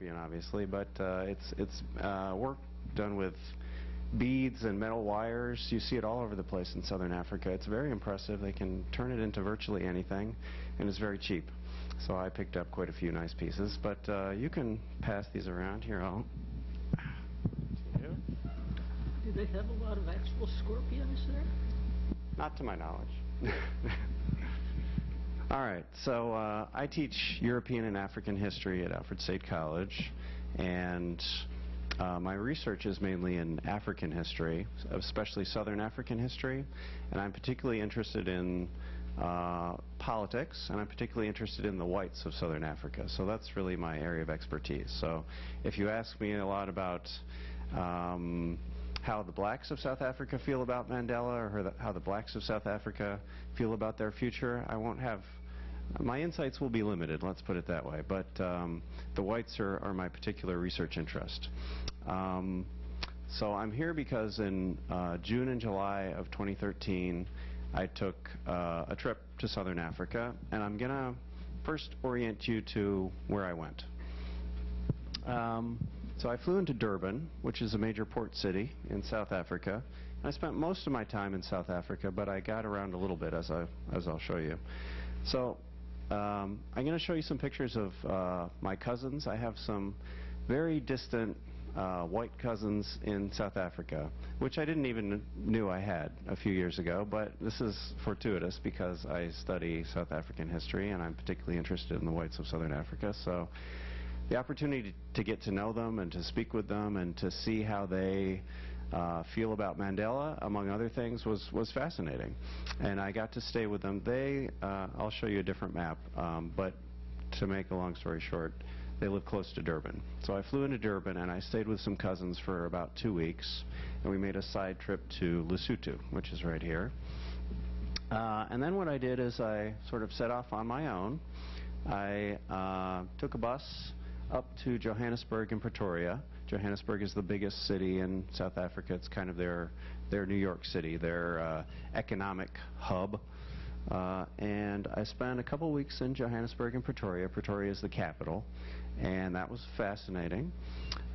scorpion, obviously, but it's work done with beads and metal wires. You see it all over the place in southern Africa. It's very impressive. They can turn it into virtually anything, and it's very cheap. So I picked up quite a few nice pieces, but you can pass these around here. Do they have a lot of actual scorpions there? Not to my knowledge. All right, so I teach European and African history at Alfred State College, and my research is mainly in African history, especially Southern African history, and I'm particularly interested in politics, and I'm particularly interested in the whites of Southern Africa. So that's really my area of expertise. So if you ask me a lot about how the blacks of South Africa feel about Mandela, or how the blacks of South Africa feel about their future, I won't have, my insights will be limited, let's put it that way, but the whites are my particular research interest. So I'm here because in June and July of 2013 I took a trip to Southern Africa, and I'm going to first orient you to where I went. So I flew into Durban, which is a major port city in South Africa. I spent most of my time in South Africa, but I got around a little bit, as I'll show you. So I'm going to show you some pictures of my cousins. I have some very distant white cousins in South Africa, which I didn't even knew I had a few years ago, but this is fortuitous because I study South African history and I'm particularly interested in the whites of Southern Africa. So the opportunity to get to know them and to speak with them and to see how they feel about Mandela, among other things, was fascinating. And I got to stay with them. I'll show you a different map, but to make a long story short, they live close to Durban. So I flew into Durban and I stayed with some cousins for about 2 weeks, and we made a side trip to Lesotho, which is right here. And then what I did is I sort of set off on my own. I took a bus up to Johannesburg and Pretoria. Johannesburg is the biggest city in South Africa. It's kind of their New York City, their economic hub. And I spent a couple weeks in Johannesburg and Pretoria. Pretoria is the capital, and that was fascinating.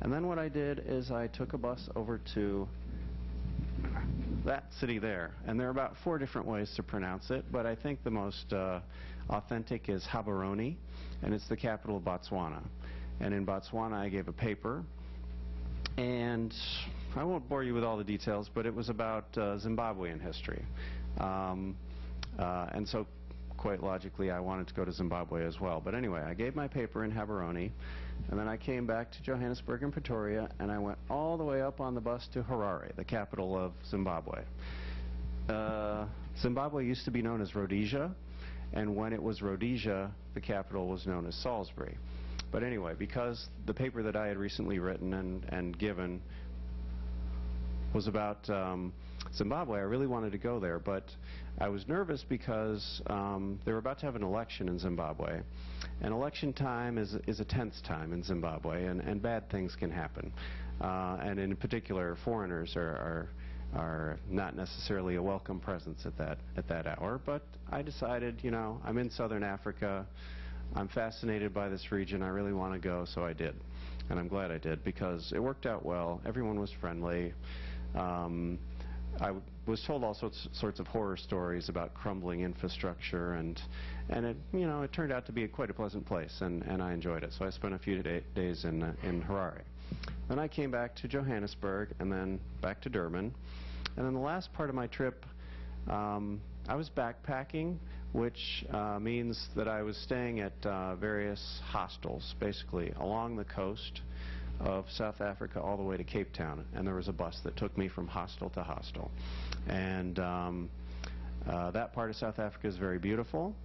And then what I did is I took a bus over to that city there, and there are about 4 different ways to pronounce it, but I think the most authentic is Gaborone, and it's the capital of Botswana. And in Botswana I gave a paper, and I won't bore you with all the details, but it was about Zimbabwean history. And so quite logically I wanted to go to Zimbabwe as well. But anyway, I gave my paper in Gaborone, and then I came back to Johannesburg and Pretoria, and I went all the way up on the bus to Harare, the capital of Zimbabwe. Zimbabwe used to be known as Rhodesia, and when it was Rhodesia, the capital was known as Salisbury. But anyway, because the paper that I had recently written and given was about Zimbabwe, I really wanted to go there, but I was nervous because they were about to have an election in Zimbabwe. And election time is a tense time in Zimbabwe, and bad things can happen. And in particular, foreigners are not necessarily a welcome presence at that hour. But I decided, you know, I'm in Southern Africa. I'm fascinated by this region. I really want to go, so I did. And I'm glad I did because it worked out well. Everyone was friendly. I was told all sorts of horror stories about crumbling infrastructure, and it, you know, it turned out to be quite a pleasant place, and I enjoyed it. So I spent a few days in Harare. Then I came back to Johannesburg, and then back to Durban. And then the last part of my trip, I was backpacking, which means that I was staying at various hostels, basically, along the coast of South Africa all the way to Cape Town, and there was a bus that took me from hostel to hostel. And that part of South Africa is very beautiful.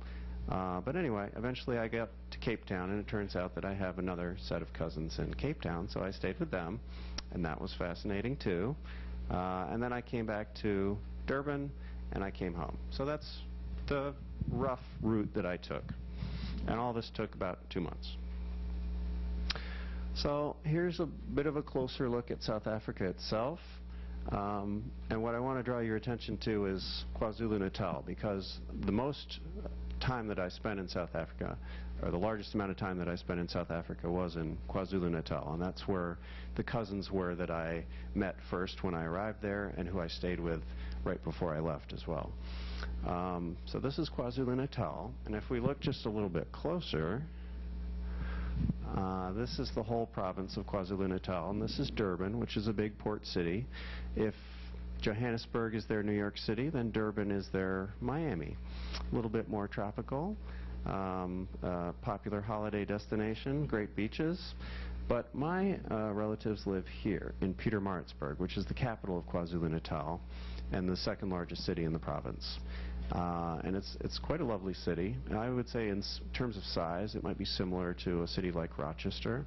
But anyway, eventually I got to Cape Town, and it turns out that I have another set of cousins in Cape Town, so I stayed with them, and that was fascinating too. And then I came back to Durban, and I came home. So that's the rough route that I took. And all this took about 2 months. So here's a bit of a closer look at South Africa itself. And what I want to draw your attention to is KwaZulu-Natal, because the most time that I spent in South Africa or the largest amount of time that I spent in South Africa was in KwaZulu-Natal, and that's where the cousins were that I met first when I arrived there and who I stayed with right before I left as well. So this is KwaZulu-Natal, and if we look just a little bit closer, this is the whole province of KwaZulu-Natal, and this is Durban, which is a big port city. If Johannesburg is their New York City, then Durban is their Miami. A little bit more tropical, popular holiday destination, great beaches. But my relatives live here in Pietermaritzburg, which is the capital of KwaZulu-Natal and the second largest city in the province. And it's quite a lovely city. I would say in terms of size, it might be similar to a city like Rochester.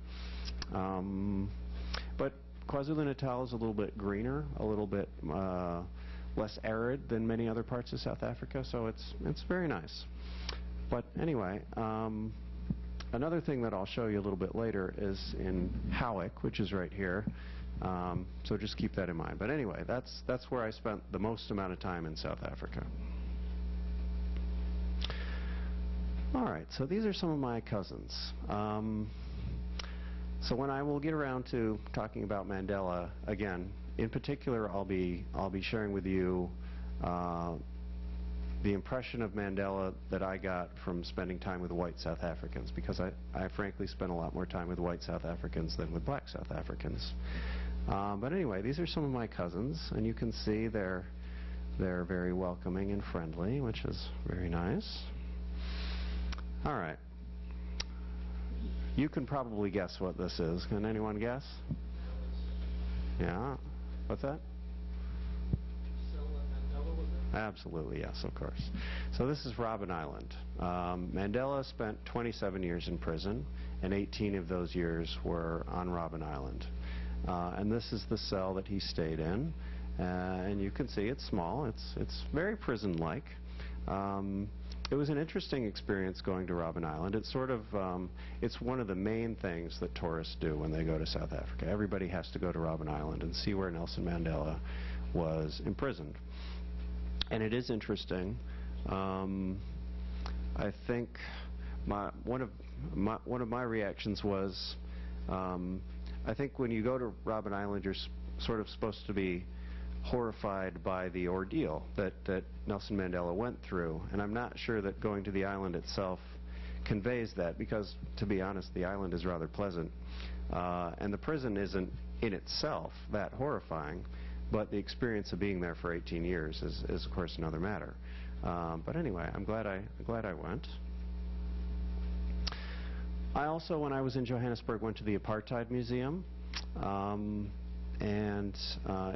But KwaZulu-Natal is a little bit greener, a little bit less arid than many other parts of South Africa, so it's very nice. But anyway, another thing that I'll show you a little bit later is in Howick, which is right here. So just keep that in mind. But anyway, that's where I spent the most amount of time in South Africa. All right, so these are some of my cousins. So when I will get around to talking about Mandela again, in particular, I'll be sharing with you the impression of Mandela that I got from spending time with white South Africans, because I frankly spent a lot more time with white South Africans than with black South Africans. But anyway, these are some of my cousins, and you can see they're very welcoming and friendly, which is very nice. All right. You can probably guess what this is. Can anyone guess? Yeah. What's that? Absolutely, yes, of course. So this is Robben Island. Mandela spent 27 years in prison, and 18 of those years were on Robben Island. And this is the cell that he stayed in. And you can see it's small. It's very prison-like. It was an interesting experience going to Robben Island. It's sort of, it's one of the main things that tourists do when they go to South Africa. Everybody has to go to Robben Island and see where Nelson Mandela was imprisoned. And it is interesting. I think one of my reactions was, I think when you go to Robben Island, you're sort of supposed to be horrified by the ordeal that Nelson Mandela went through, and I'm not sure that going to the island itself conveys that, because, to be honest, the island is rather pleasant, and the prison isn't in itself that horrifying, but the experience of being there for 18 years is of course another matter. But anyway, I'm glad I went. I also, when I was in Johannesburg, went to the Apartheid Museum. And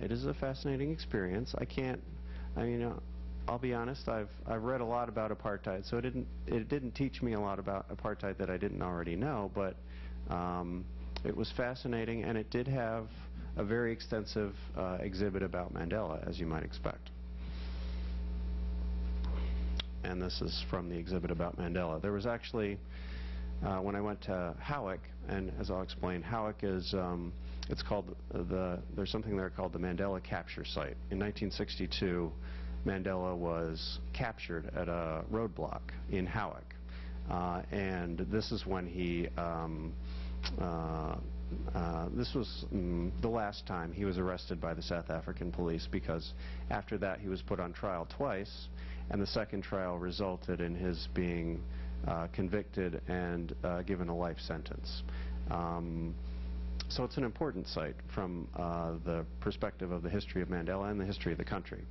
it is a fascinating experience. I'll be honest, I've read a lot about apartheid, so it didn't teach me a lot about apartheid that I didn't already know, but it was fascinating, and it did have a very extensive exhibit about Mandela, as you might expect. And this is from the exhibit about Mandela. There was actually, when I went to Howick, and as I'll explain, Howick is it's called there's something there called the Mandela Capture Site. In 1962, Mandela was captured at a roadblock in Howick, and this is when he this was the last time he was arrested by the South African police, because after that he was put on trial twice, and the second trial resulted in his being convicted and given a life sentence. So it's an important site from the perspective of the history of Mandela and the history of the country.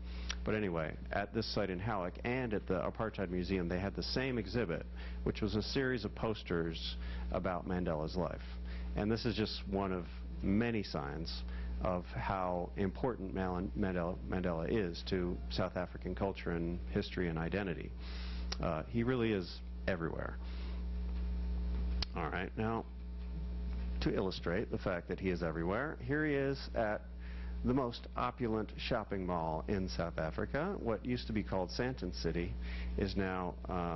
But anyway, at this site in Howick and at the Apartheid Museum, they had the same exhibit, which was a series of posters about Mandela's life. And this is just one of many signs of how important Mandela is to South African culture and history and identity. He really is everywhere. All right, now, to illustrate the fact that he is everywhere, here he is at the most opulent shopping mall in South Africa. What used to be called Sandton City is now, well,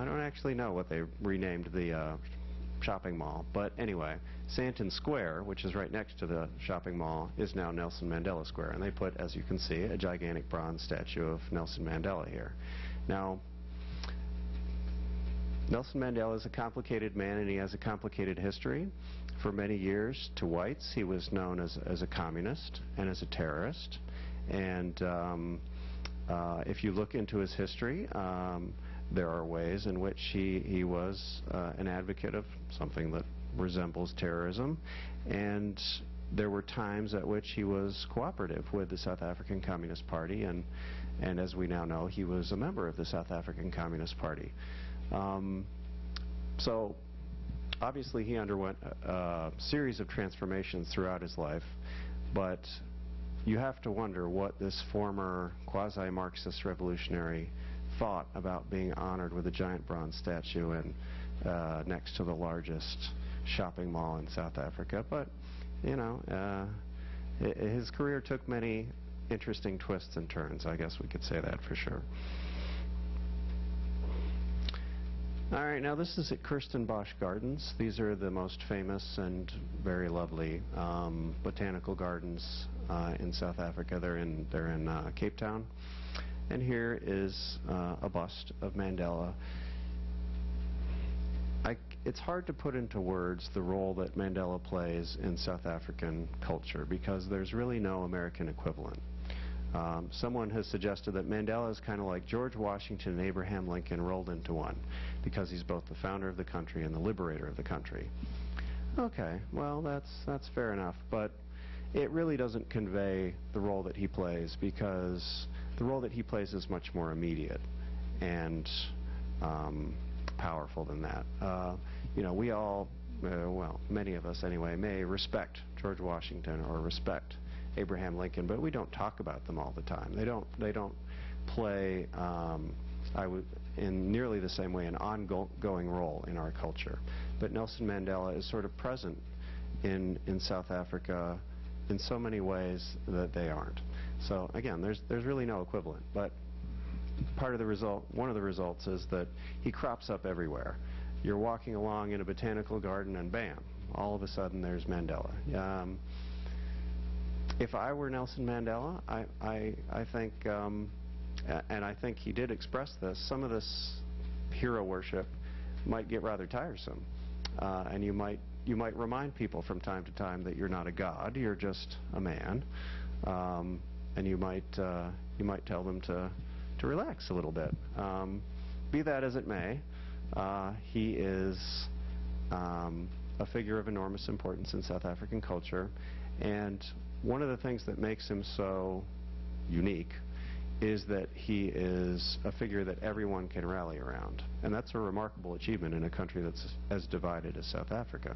I don't actually know what they renamed the shopping mall, but anyway, Sandton Square, which is right next to the shopping mall, is now Nelson Mandela Square, and they put, as you can see, a gigantic bronze statue of Nelson Mandela here. Now, Nelson Mandela is a complicated man, and he has a complicated history. For many years, to whites, he was known as a communist and as a terrorist. And if you look into his history, there are ways in which he was an advocate of something that resembles terrorism. And there were times at which he was cooperative with the South African Communist Party, and as we now know, he was a member of the South African Communist Party. So obviously he underwent a series of transformations throughout his life, but you have to wonder what this former quasi-Marxist revolutionary thought about being honored with a giant bronze statue next to the largest shopping mall in South Africa. But, you know, his career took many interesting twists and turns. I guess we could say that for sure. All right, now this is at Kirstenbosch Gardens. These are the most famous and very lovely botanical gardens in South Africa. They're in Cape Town. And here is a bust of Mandela. It's hard to put into words the role that Mandela plays in South African culture, because there's really no American equivalent. Someone has suggested that Mandela is kind of like George Washington and Abraham Lincoln rolled into one, because he's both the founder of the country and the liberator of the country. Okay, well, that's fair enough, but it really doesn't convey the role that he plays, because the role that he plays is much more immediate and powerful than that. You know, we all, well, many of us anyway, may respect George Washington or respect Abraham Lincoln, but we don't talk about them all the time. They don't play in nearly the same way an ongoing role in our culture. But Nelson Mandela is sort of present in South Africa in so many ways that they aren't. So again, there's really no equivalent. But part of the result, one of the results, is that he crops up everywhere. You're walking along in a botanical garden, and bam, all of a sudden there's Mandela. If I were Nelson Mandela, I think, and I think he did express this, some of this hero worship might get rather tiresome, and you might remind people from time to time that you're not a god, you're just a man, and you might tell them to relax a little bit. Be that as it may, he is a figure of enormous importance in South African culture, and one of the things that makes him so unique is that he is a figure that everyone can rally around, and that's a remarkable achievement in a country that's as divided as South Africa.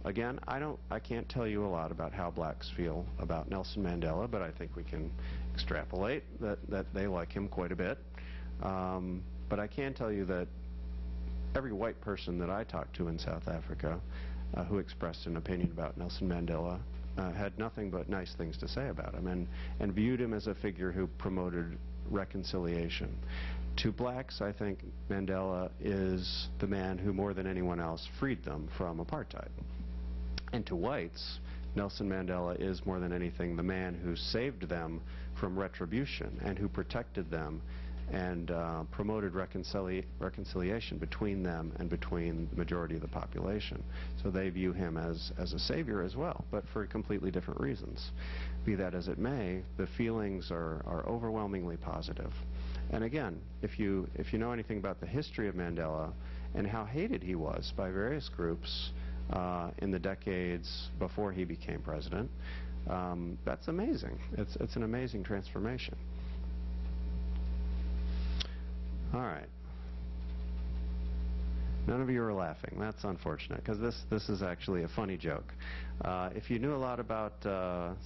Again, I can't tell you a lot about how blacks feel about Nelson Mandela, but I think we can extrapolate that they like him quite a bit. But I can tell you that every white person that I talked to in South Africa who expressed an opinion about Nelson Mandela had nothing but nice things to say about him, and viewed him as a figure who promoted reconciliation. To blacks, I think Mandela is the man who, more than anyone else, freed them from apartheid. And to whites, Nelson Mandela is, more than anything, the man who saved them from retribution and who protected them and promoted reconciliation between them and between the majority of the population. So they view him as a savior as well, but for completely different reasons. Be that as it may, the feelings are overwhelmingly positive. And again, if you know anything about the history of Mandela and how hated he was by various groups in the decades before he became president, that's amazing. It's an amazing transformation. All right. None of you are laughing. That's unfortunate, because this is actually a funny joke. If you knew a lot about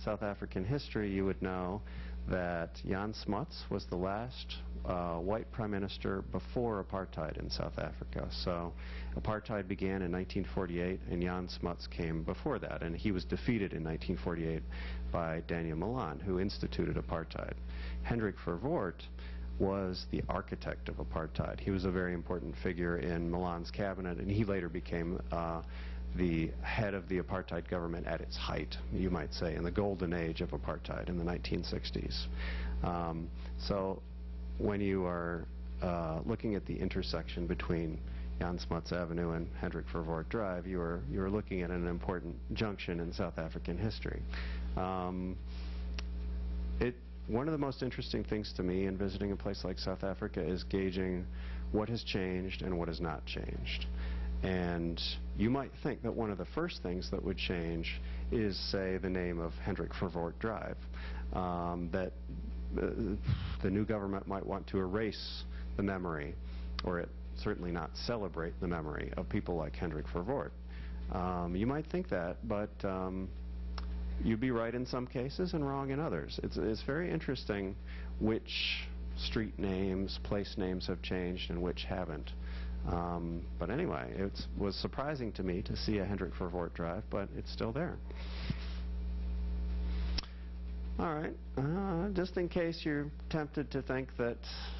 South African history, you would know that Jan Smuts was the last white prime minister before apartheid in South Africa. So apartheid began in 1948, and Jan Smuts came before that, and he was defeated in 1948 by Daniel Malan, who instituted apartheid. Hendrik Verwoerd was the architect of apartheid. He was a very important figure in Malan's cabinet, and he later became the head of the apartheid government at its height, you might say, in the golden age of apartheid in the 1960s. So when you are looking at the intersection between Jan Smuts Avenue and Hendrik Vervoort Drive, you are looking at an important junction in South African history. One of the most interesting things to me in visiting a place like South Africa is gauging what has changed and what has not changed. And you might think that one of the first things that would change is, say, the name of Hendrik Vervoort Drive. That the new government might want to erase the memory, or certainly not celebrate the memory of people like Hendrik Vervoort. You might think that, but you'd be right in some cases and wrong in others. It's very interesting which street names, place names have changed and which haven't. But anyway, it was surprising to me to see a Hendrik Vervoort Drive, but it's still there. All right, just in case you're tempted to think that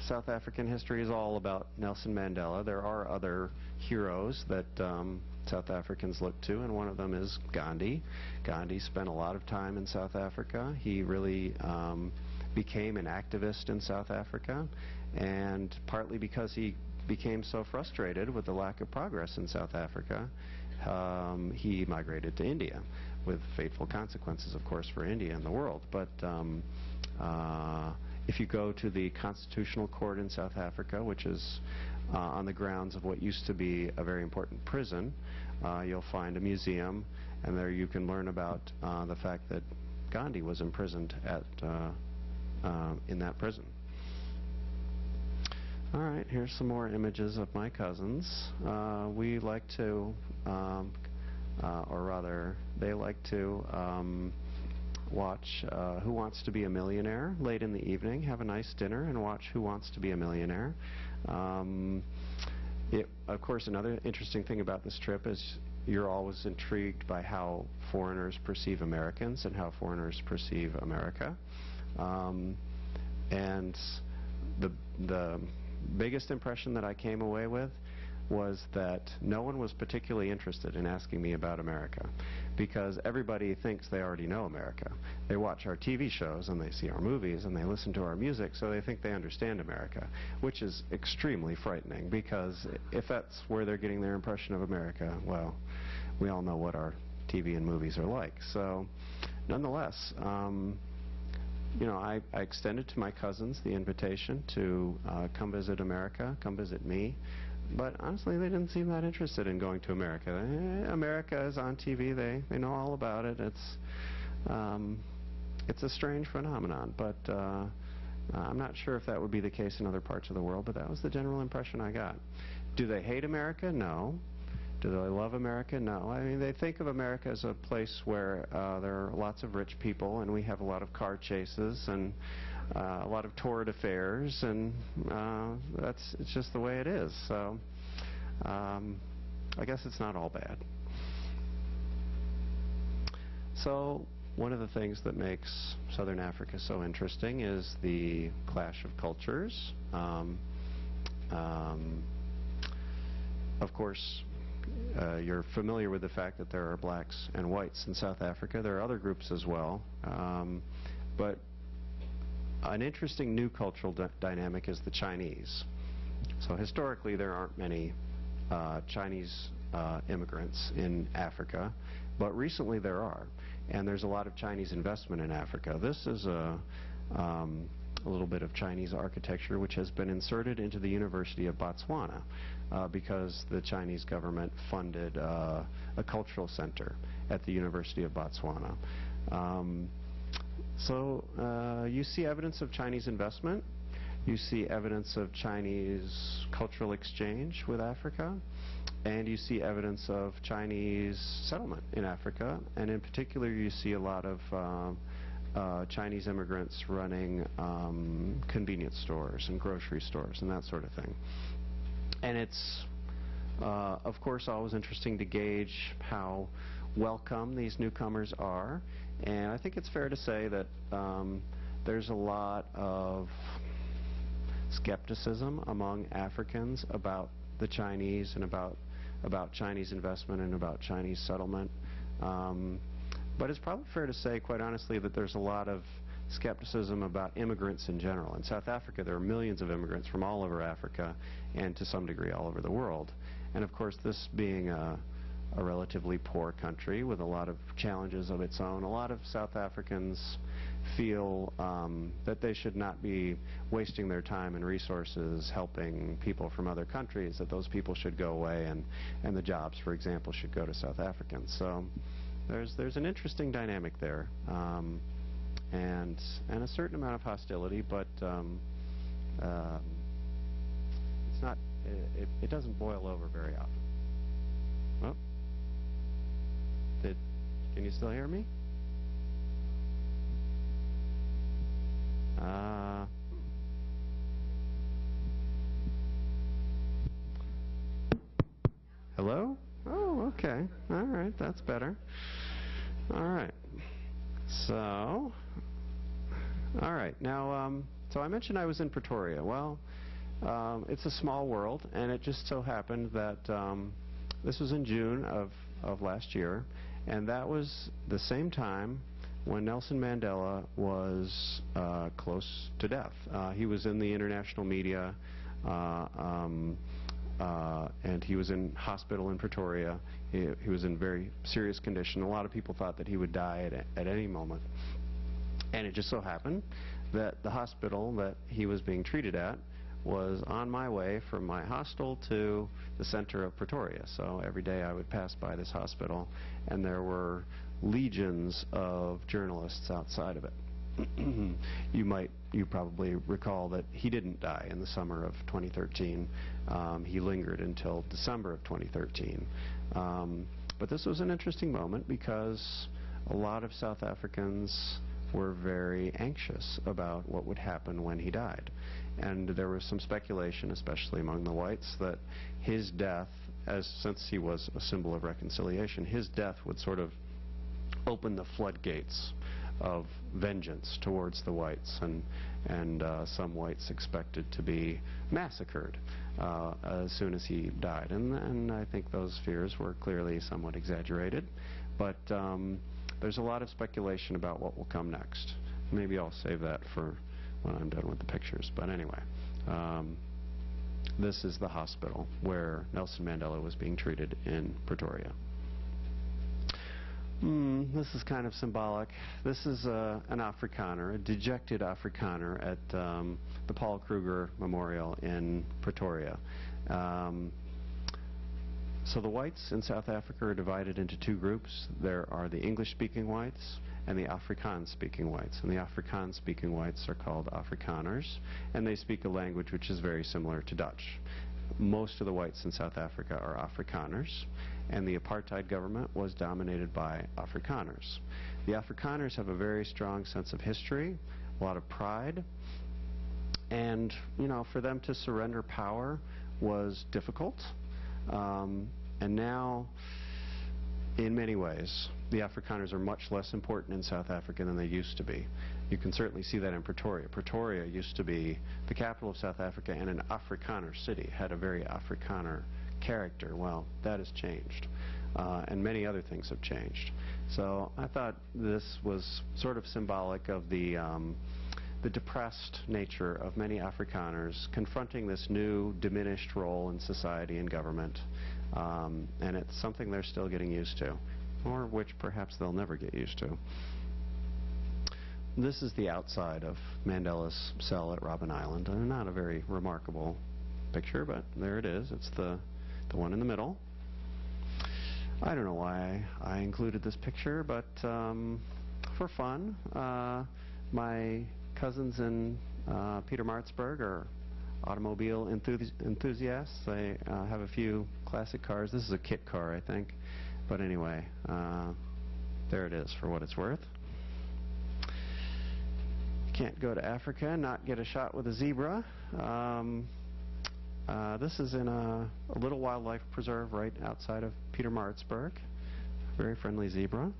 South African history is all about Nelson Mandela, there are other heroes that South Africans look to, and one of them is Gandhi. Gandhi spent a lot of time in South Africa. He really became an activist in South Africa, and partly because he became so frustrated with the lack of progress in South Africa, he migrated to India, with fateful consequences, of course, for India and the world. But if you go to the Constitutional Court in South Africa, which is on the grounds of what used to be a very important prison, you'll find a museum, and there you can learn about the fact that Gandhi was imprisoned in that prison. All right, here's some more images of my cousins. We like to, or rather, they like to watch Who Wants to Be a Millionaire late in the evening, have a nice dinner, and watch Who Wants to Be a Millionaire. Of course, another interesting thing about this trip is you're always intrigued by how foreigners perceive Americans and how foreigners perceive America. And the biggest impression that I came away with was that no one was particularly interested in asking me about America, because everybody thinks they already know America. They watch our TV shows and they see our movies and they listen to our music, so they think they understand America, which is extremely frightening, because if that's where they're getting their impression of America, well, we all know what our TV and movies are like. So nonetheless, you know, I extended to my cousins the invitation to come visit America, come visit me, but honestly they didn't seem that interested in going to America. America is on TV, they know all about it. It's a strange phenomenon, but I'm not sure if that would be the case in other parts of the world, but that was the general impression I got. Do they hate America? No. Do they love America? No. I mean, they think of America as a place where there are lots of rich people, and we have a lot of car chases and a lot of torrid affairs, and it's just the way it is. So I guess it's not all bad. So one of the things that makes Southern Africa so interesting is the clash of cultures. Of course, you're familiar with the fact that there are blacks and whites in South Africa. There are other groups as well. But an interesting new cultural dynamic is the Chinese. So historically, there aren't many Chinese immigrants in Africa, but recently there are. And there's a lot of Chinese investment in Africa. This is a little bit of Chinese architecture which has been inserted into the University of Botswana because the Chinese government funded a cultural center at the University of Botswana. So you see evidence of Chinese investment, you see evidence of Chinese cultural exchange with Africa, and you see evidence of Chinese settlement in Africa, and in particular you see a lot of Chinese immigrants running convenience stores and grocery stores and that sort of thing. And it's, of course, always interesting to gauge how welcome these newcomers are. And I think it's fair to say that there's a lot of skepticism among Africans about the Chinese and about Chinese investment and about Chinese settlement. But it's probably fair to say, quite honestly, that there's a lot of skepticism about immigrants in general. In South Africa, there are millions of immigrants from all over Africa and to some degree all over the world. And of course, this being a relatively poor country with a lot of challenges of its own, a lot of South Africans feel that they should not be wasting their time and resources helping people from other countries, that those people should go away and the jobs, for example, should go to South Africans. So there's an interesting dynamic there, and a certain amount of hostility, but it's not, it doesn't boil over very often. Oh. Can you still hear me? Hello? Oh, okay. All right, that's better. All right. So, all right. Now, so I mentioned I was in Pretoria. Well, it's a small world, and it just so happened that this was in June of last year, and that was the same time when Nelson Mandela was close to death. He was in the international media, and he was in hospital in Pretoria. He was in very serious condition. A lot of people thought that he would die at any moment. And it just so happened that the hospital that he was being treated at was on my way from my hostel to the center of Pretoria. So every day I would pass by this hospital, and there were legions of journalists outside of it. You probably recall that he didn't die in the summer of 2013. He lingered until December of 2013. But this was an interesting moment because a lot of South Africans were very anxious about what would happen when he died. And there was some speculation, especially among the whites, that his death, since he was a symbol of reconciliation, his death would sort of open the floodgates of vengeance towards the whites, and some whites expected to be massacred as soon as he died. And I think those fears were clearly somewhat exaggerated. But there's a lot of speculation about what will come next. Maybe I'll save that for when I'm done with the pictures. But anyway, this is the hospital where Nelson Mandela was being treated in Pretoria. This is kind of symbolic. This is an Afrikaner, a dejected Afrikaner at the Paul Kruger Memorial in Pretoria. So the whites in South Africa are divided into two groups. There are the English-speaking whites and the Afrikaans-speaking whites. And the Afrikaans-speaking whites are called Afrikaners, and they speak a language which is very similar to Dutch. Most of the whites in South Africa are Afrikaners, and the apartheid government was dominated by Afrikaners. The Afrikaners have a very strong sense of history, a lot of pride, and, you know, for them to surrender power was difficult. And now, in many ways, the Afrikaners are much less important in South Africa than they used to be. You can certainly see that in Pretoria. Pretoria used to be the capital of South Africa and an Afrikaner city, had a very Afrikaner character. Well, that has changed, and many other things have changed. So I thought this was sort of symbolic of the depressed nature of many Afrikaners confronting this new diminished role in society and government, and it's something they're still getting used to, or which perhaps they'll never get used to. This is the outside of Mandela's cell at Robben Island, and not a very remarkable picture, but there it is. It's the one in the middle. I don't know why I included this picture, but for fun. My cousins in Pietermaritzburg are automobile enthusiasts. They have a few classic cars. This is a kit car, I think. But anyway, there it is for what it's worth. Can't go to Africa and not get a shot with a zebra. This is in a little wildlife preserve right outside of Pietermaritzburg. Very friendly zebra.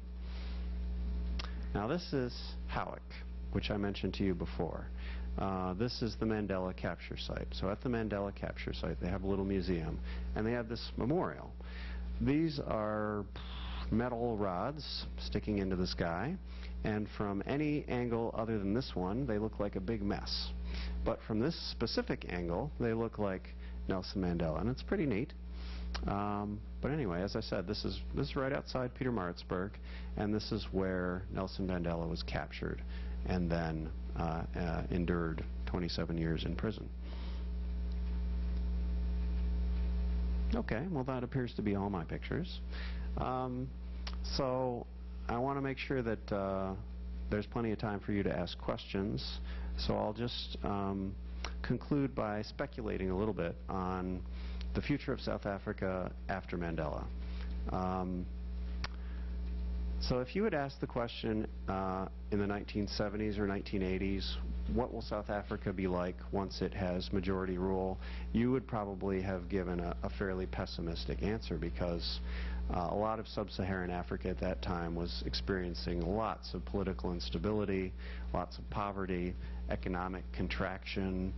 Now this is Howick, which I mentioned to you before. This is the Mandela capture site. So at the Mandela capture site, they have a little museum, and they have this memorial. These are metal rods sticking into the sky, and from any angle other than this one, they look like a big mess. But from this specific angle, they look like Nelson Mandela, and it's pretty neat. But anyway, as I said, this is right outside Pietermaritzburg, and this is where Nelson Mandela was captured and then endured 27 years in prison. Okay, well that appears to be all my pictures. So I want to make sure that there's plenty of time for you to ask questions. So I'll just conclude by speculating a little bit on the future of South Africa after Mandela. So if you had asked the question in the 1970s or 1980s, what will South Africa be like once it has majority rule, you would probably have given a fairly pessimistic answer, because a lot of sub-Saharan Africa at that time was experiencing lots of political instability, lots of poverty, economic contraction.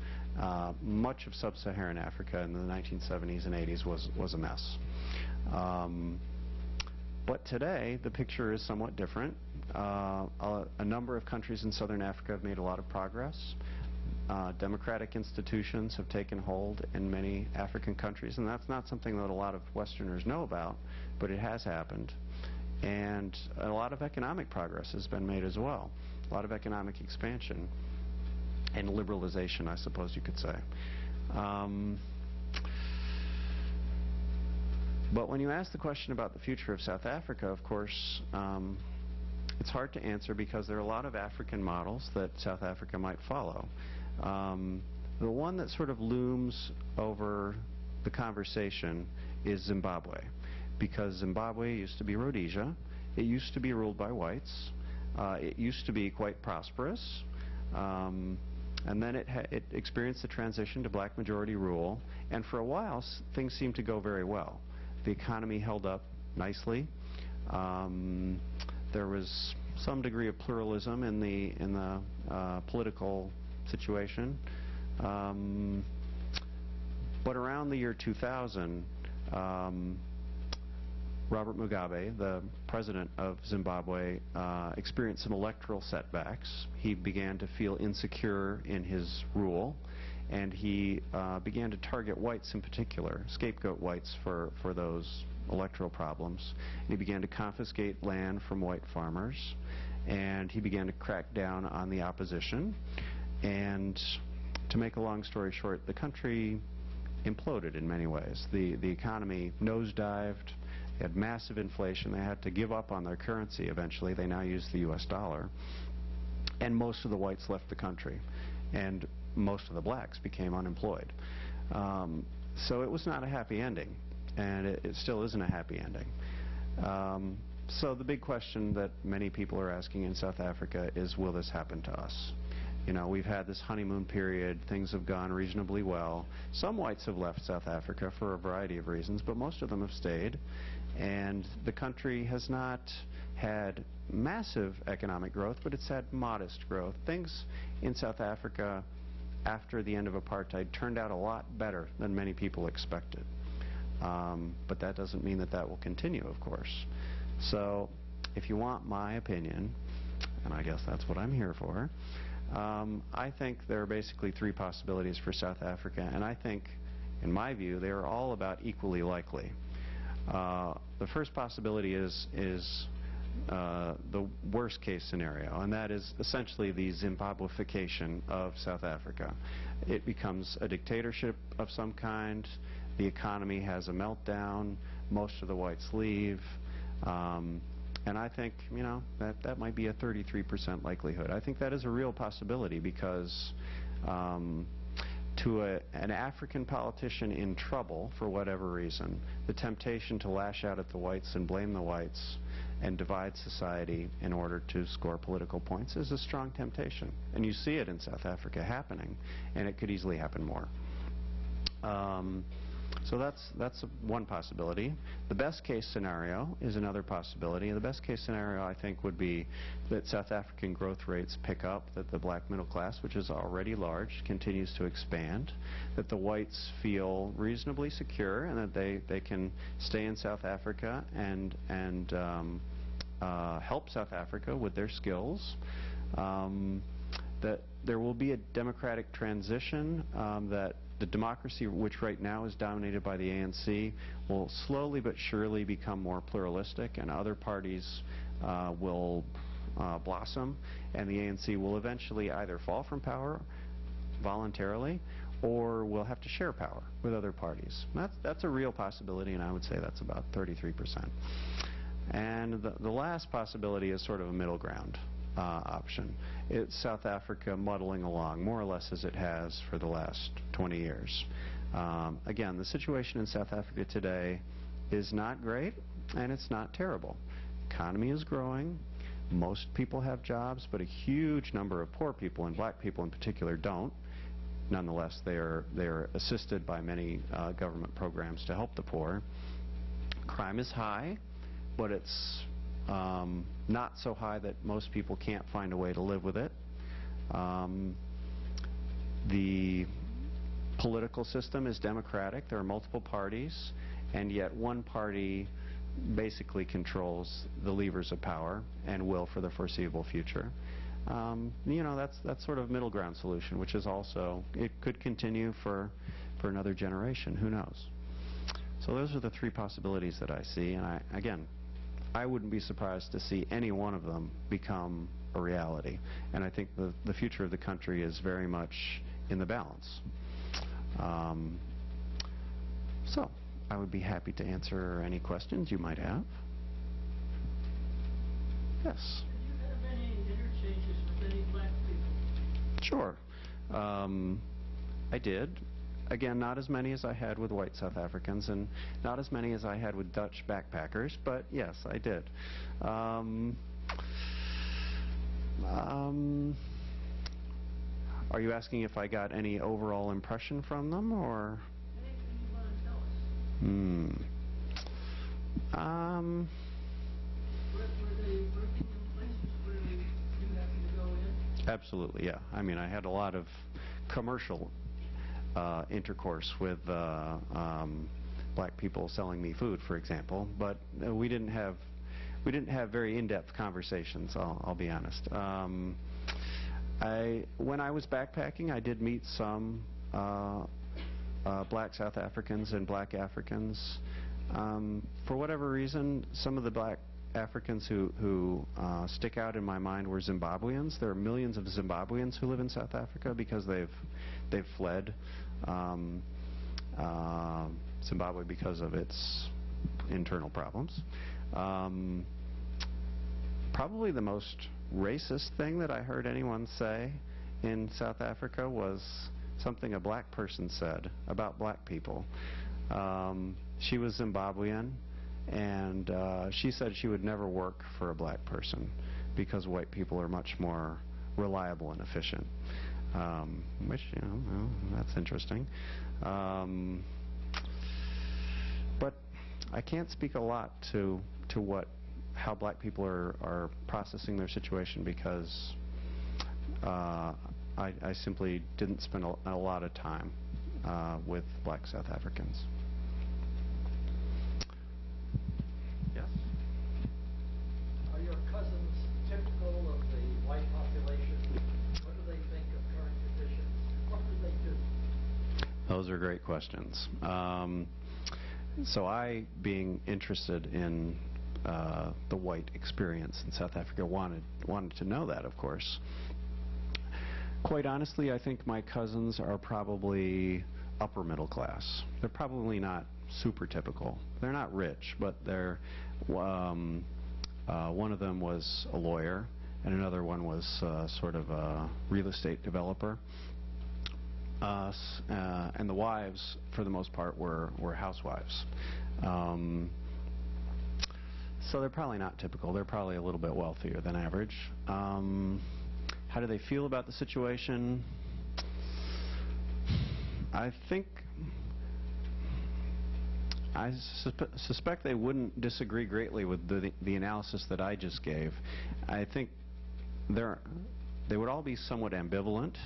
Much of sub-Saharan Africa in the 1970s and 80s was a mess. But today, the picture is somewhat different. A number of countries in southern Africa have made a lot of progress. Democratic institutions have taken hold in many African countries, and that's not something that a lot of Westerners know about, but it has happened. And a lot of economic progress has been made as well. A lot of economic expansion and liberalization, I suppose you could say. But when you ask the question about the future of South Africa, of course, it's hard to answer, because there are a lot of African models that South Africa might follow. The one that sort of looms over the conversation is Zimbabwe, because Zimbabwe used to be Rhodesia. It used to be ruled by whites. It used to be quite prosperous. And then it experienced the transition to black majority rule, and for a while things seemed to go very well. The economy held up nicely. There was some degree of pluralism in the political situation. But around the year 2000, Robert Mugabe, the president of Zimbabwe, experienced some electoral setbacks. He began to feel insecure in his rule, and he began to target whites in particular, scapegoat whites for those electoral problems. He began to confiscate land from white farmers, and he began to crack down on the opposition. And to make a long story short, the country imploded in many ways. The economy nosedived. They had massive inflation. They had to give up on their currency eventually. They now use the US dollar. And most of the whites left the country, and most of the blacks became unemployed. So it was not a happy ending, and it still isn't a happy ending. So the big question that many people are asking in South Africa is, will this happen to us? You know, we've had this honeymoon period. Things have gone reasonably well. Some whites have left South Africa for a variety of reasons, but most of them have stayed. And the country has not had massive economic growth, but it's had modest growth. Things in South Africa after the end of apartheid turned out a lot better than many people expected. But that doesn't mean that that will continue, of course. So if you want my opinion, and I guess that's what I'm here for, I think there are basically three possibilities for South Africa, and I think, in my view, they are all about equally likely. The first possibility is the worst case scenario, and that is essentially the Zimbabweification of South Africa. It becomes a dictatorship of some kind. The economy has a meltdown. Most of the whites leave. And I think, you know, that might be a 33% likelihood. I think that is a real possibility, because to an African politician in trouble for whatever reason, the temptation to lash out at the whites and blame the whites and divide society in order to score political points is a strong temptation. And you see it in South Africa happening, and it could easily happen more. So that's one possibility. The best case scenario is another possibility. The best case scenario, I think, would be that South African growth rates pick up, that the black middle class, which is already large, continues to expand, that the whites feel reasonably secure, and that they can stay in South Africa and help South Africa with their skills. That there will be a democratic transition, that the democracy, which right now is dominated by the ANC, will slowly but surely become more pluralistic, and other parties will blossom, and the ANC will eventually either fall from power voluntarily or will have to share power with other parties. That's a real possibility, and I would say that's about 33%. And the last possibility is sort of a middle ground option. It's South Africa muddling along, more or less as it has for the last 20 years. Again, the situation in South Africa today is not great, and it's not terrible. Economy is growing. Most people have jobs, but a huge number of poor people, and black people in particular, don't. Nonetheless, they are assisted by many government programs to help the poor. Crime is high, but it's not so high that most people can't find a way to live with it. The political system is democratic. There are multiple parties, and yet one party basically controls the levers of power and will for the foreseeable future. You know, that's sort of middle ground solution, which is also, it could continue for another generation. Who knows? So those are the three possibilities that I see, and again, I wouldn't be surprised to see any one of them become a reality. And I think the future of the country is very much in the balance. So I would be happy to answer any questions you might have. Yes? Did you have any interchanges with any black people? Sure. I did. Again, not as many as I had with white South Africans, and not as many as I had with Dutch backpackers, but yes, I did. Are you asking if I got any overall impression from them, or? Anything you want to tell us? Were they working in places where you happened to go in? Absolutely, yeah. I mean, I had a lot of commercial intercourse with black people selling me food, for example, but we didn't have very in-depth conversations. I'll be honest. When I was backpacking, I did meet some black South Africans and black Africans. For whatever reason, some of the black Africans who stick out in my mind were Zimbabweans. There are millions of Zimbabweans who live in South Africa because they've fled Zimbabwe because of its internal problems. Probably the most racist thing that I heard anyone say in South Africa was something a black person said about black people. She was Zimbabwean, and she said she would never work for a black person because white people are much more reliable and efficient. Which, you know, well, that's interesting. But I can't speak a lot to how black people are processing their situation, because I simply didn't spend a lot of time with black South Africans. Yes? Are your cousins typical of the white population? What do they think of current conditions? What do they do? Those are great questions. So I, being interested in the white experience in South Africa, wanted to know that, of course. Quite honestly, I think my cousins are probably upper middle class. They're probably not super typical. They're not rich, but they're one of them was a lawyer, and another one was sort of a real estate developer. And the wives, for the most part, were housewives. So they're probably not typical. They're probably a little bit wealthier than average. How do they feel about the situation? I think I suspect they wouldn't disagree greatly with the analysis that I just gave. I think they would all be somewhat ambivalent.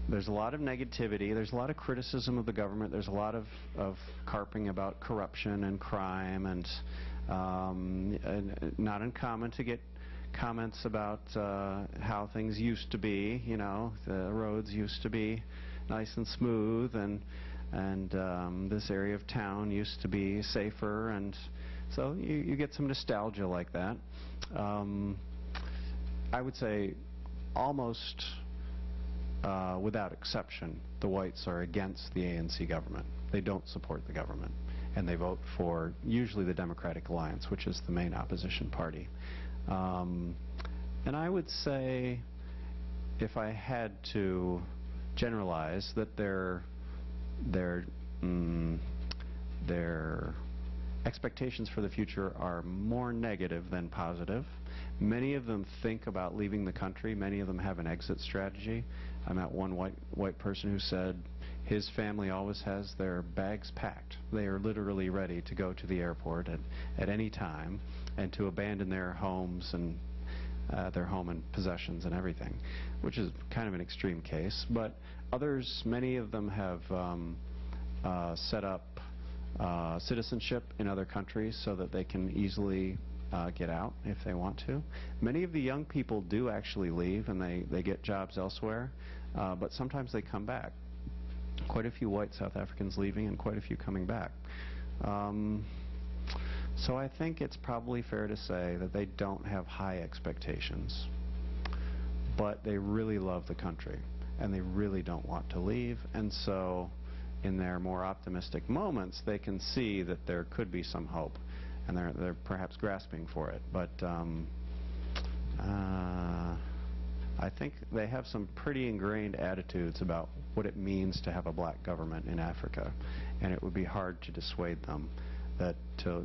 There's a lot of negativity. There's a lot of criticism of the government. There's a lot of carping about corruption and crime, and not uncommon to get comments about how things used to be. You know, the roads used to be nice and smooth, and this area of town used to be safer, and so you get some nostalgia like that. I would say almost without exception, the whites are against the ANC government. They don't support the government, and they vote for usually the Democratic Alliance, which is the main opposition party. And I would say, if I had to generalize, that their expectations for the future are more negative than positive. Many of them think about leaving the country. Many of them have an exit strategy. I met one white person who said his family always has their bags packed. They are literally ready to go to the airport at any time and to abandon their homes and their home and possessions and everything, which is kind of an extreme case. But others, many of them have set up citizenship in other countries so that they can easily get out if they want to. Many of the young people do actually leave, and they get jobs elsewhere, but sometimes they come back. Quite a few white South Africans leaving and quite a few coming back. So I think it's probably fair to say that they don't have high expectations, but they really love the country and they really don't want to leave, and so in their more optimistic moments they can see that there could be some hope, and they're perhaps grasping for it. But I think they have some pretty ingrained attitudes about what it means to have a black government in Africa, and it would be hard to dissuade them that to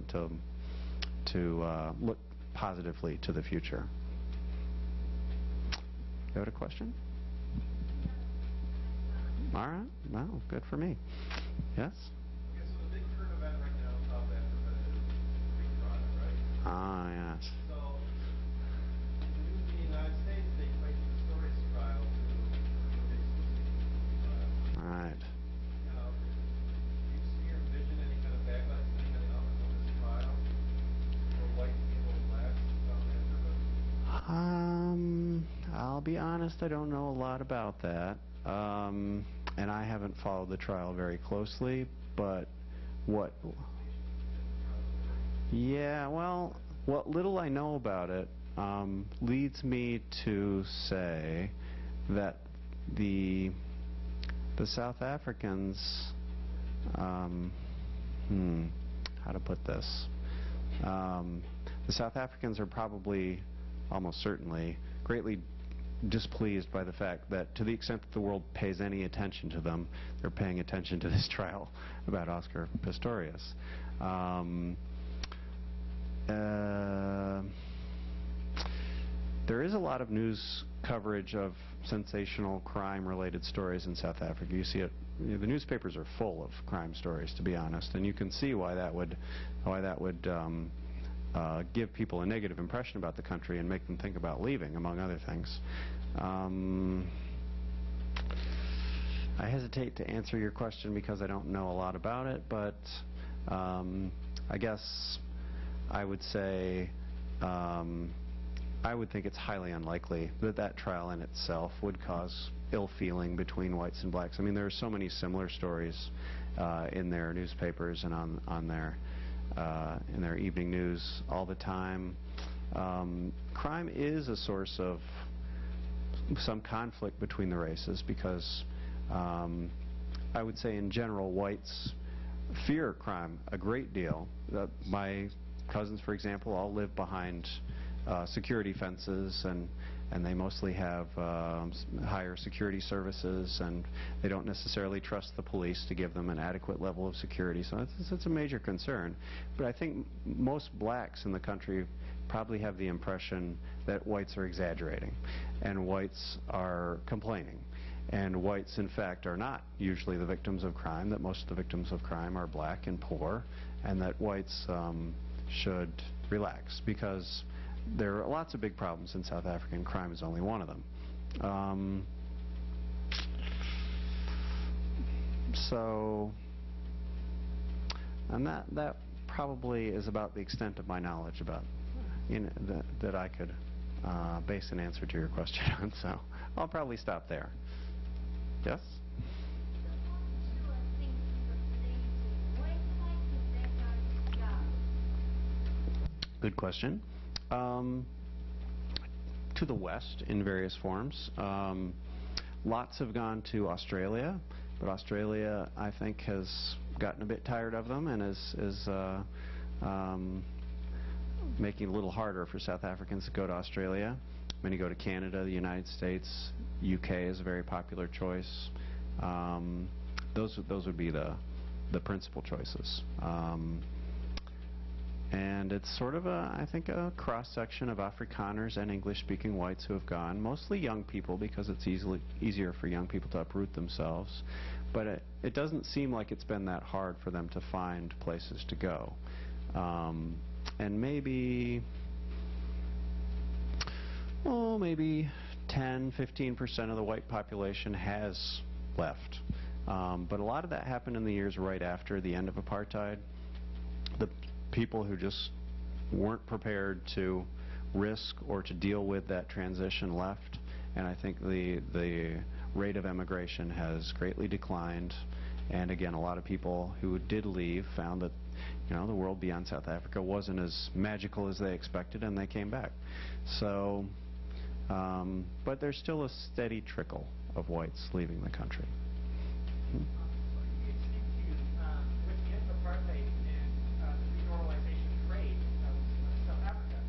look positively to the future. You have a question? All right. Well, good for me. Yes? Okay, so the big current event right now in South Africa is Free Trial, right? Ah, yes. So, in the United States, they equate the Pistorius trial to the exclusive trial. Right. Now, do you see or envision any kind of backlash coming out of this trial for white people and blacks in South Africa? I'll be honest, I don't know a lot about that. And I haven't followed the trial very closely, but what little I know about it leads me to say that the South Africans, how to put this, the South Africans are probably, almost certainly, greatly displeased by the fact that, to the extent that the world pays any attention to them, they're paying attention to this trial about Oscar Pistorius. There is a lot of news coverage of sensational crime-related stories in South Africa. You see it. The newspapers are full of crime stories, to be honest, and you can see why that would give people a negative impression about the country and make them think about leaving, among other things. I hesitate to answer your question because I don't know a lot about it, but I guess I would say I would think it's highly unlikely that that trial in itself would cause ill feeling between whites and blacks. I mean, there are so many similar stories in their newspapers and on their in their evening news all the time. Crime is a source of some conflict between the races because I would say in general whites fear crime a great deal. My cousins, for example, all live behind security fences, and they mostly have higher security services, and they don't necessarily trust the police to give them an adequate level of security. So it's a major concern. But I think most blacks in the country probably have the impression that whites are exaggerating and whites are complaining. and whites, in fact, are not usually the victims of crime, that most of the victims of crime are black and poor, and that whites should relax, because there are lots of big problems in South Africa, and crime is only one of them. And that probably is about the extent of my knowledge about, that I could base an answer to your question on. So I'll probably stop there. Yes? Good question. To the west in various forms. Lots have gone to Australia, but Australia, I think, has gotten a bit tired of them and is making it a little harder for South Africans to go to Australia. Many go to Canada, the United States, UK is a very popular choice. Those would be the principal choices. And it's sort of I think a cross-section of Afrikaners and English-speaking whites who have gone, mostly young people, because it's easier for young people to uproot themselves. But it doesn't seem like it's been that hard for them to find places to go. And maybe 10–15% of the white population has left. But a lot of that happened in the years right after the end of apartheid. The people who just weren't prepared to risk or to deal with that transition left, and I think the rate of emigration has greatly declined. And again, a lot of people who did leave found that the world beyond South Africa wasn't as magical as they expected, and they came back. So, but there's still a steady trickle of whites leaving the country. It seems to you, with the end of apartheid and the renormalization of trade of South Africa,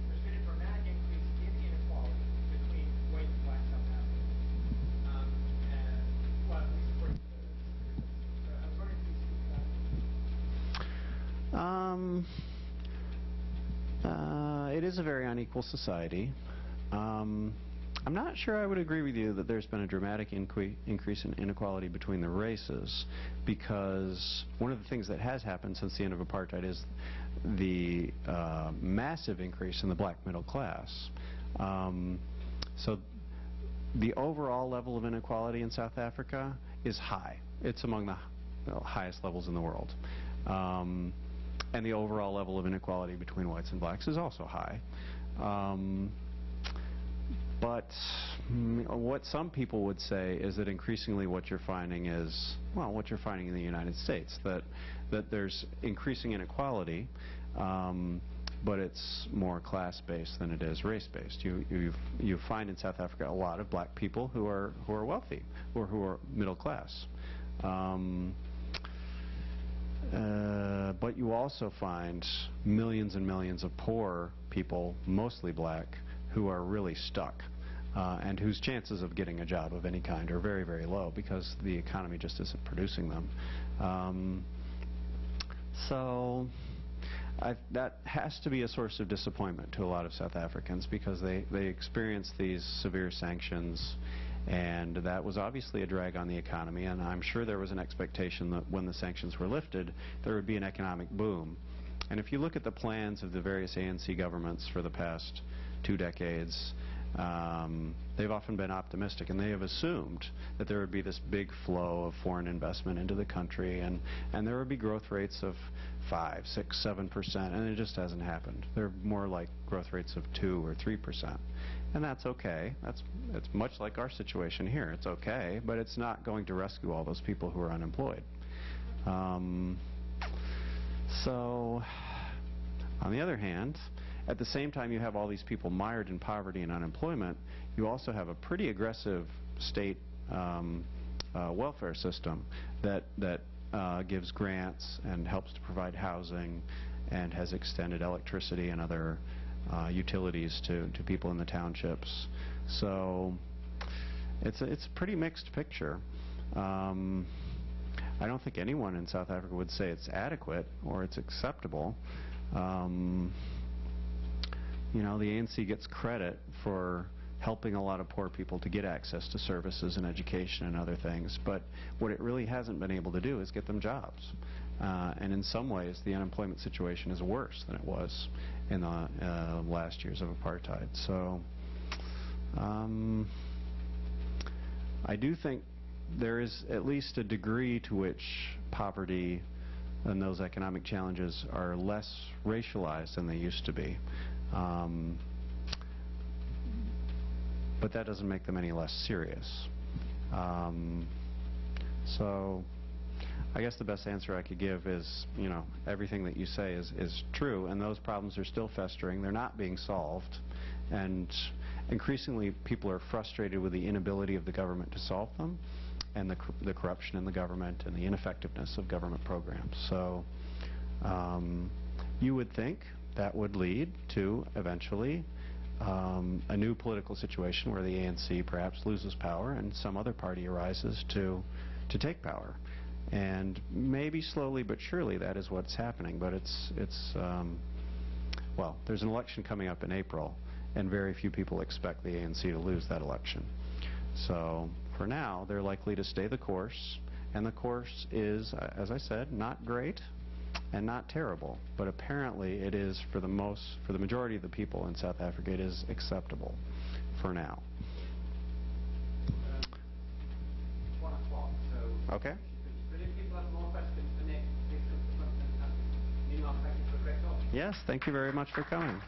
there's been a dramatic increase in inequality between white and black South Africans. And, well, at least according to I was wondering if you could speak to that. It is a very unequal society. I'm not sure I would agree with you that there's been a dramatic increase in inequality between the races, because one of the things that has happened since the end of apartheid is the massive increase in the black middle class. So the overall level of inequality in South Africa is high. It's among the highest levels in the world. And the overall level of inequality between whites and blacks is also high. But what some people would say is that increasingly what you're finding is, well, what you're finding in the United States, that there's increasing inequality, but it's more class-based than it is race-based. You find in South Africa a lot of black people who are wealthy, or who are middle class. But you also find millions and millions of poor people, mostly black, who are really stuck, and whose chances of getting a job of any kind are very, very low, because the economy just isn't producing them. So that has to be a source of disappointment to a lot of South Africans, because they experience these severe sanctions, and that was obviously a drag on the economy, and I'm sure there was an expectation that when the sanctions were lifted, there would be an economic boom. And if you look at the plans of the various ANC governments for the past 2 decades, they've often been optimistic, and they have assumed that there would be this big flow of foreign investment into the country, and there would be growth rates of 5, 6, 7%, and it just hasn't happened. They're more like growth rates of 2 or 3%. And that's okay. It's much like our situation here. It's okay, but it's not going to rescue all those people who are unemployed. So, on the other hand, at the same time you have all these people mired in poverty and unemployment, you also have a pretty aggressive state welfare system that gives grants and helps to provide housing, and has extended electricity and other utilities to people in the townships. So it's a pretty mixed picture. I don't think anyone in South Africa would say it's adequate or it's acceptable. The ANC gets credit for helping a lot of poor people to get access to services and education and other things. But what it really hasn't been able to do is get them jobs. And in some ways, the unemployment situation is worse than it was in the last years of apartheid. So I do think there is at least a degree to which poverty and those economic challenges are less racialized than they used to be. But that doesn't make them any less serious. So I guess the best answer I could give is, you know, everything that you say is true, and those problems are still festering. They're not being solved, and increasingly people are frustrated with the inability of the government to solve them, and the corruption in the government and the ineffectiveness of government programs. So you would think that would lead to eventually a new political situation where the ANC perhaps loses power and some other party arises to take power. And maybe slowly but surely that is what's happening. But well, there's an election coming up in April, and very few people expect the ANC to lose that election. So for now, they're likely to stay the course, and the course is, as I said, not great and not terrible, but apparently it is for the majority of the people in South Africa, it is acceptable for now. 1 o'clock, so... Okay. But if people have more questions for Nick, please come to the front and ask. Meanwhile, thank you for a great talk. Yes, thank you very much for coming.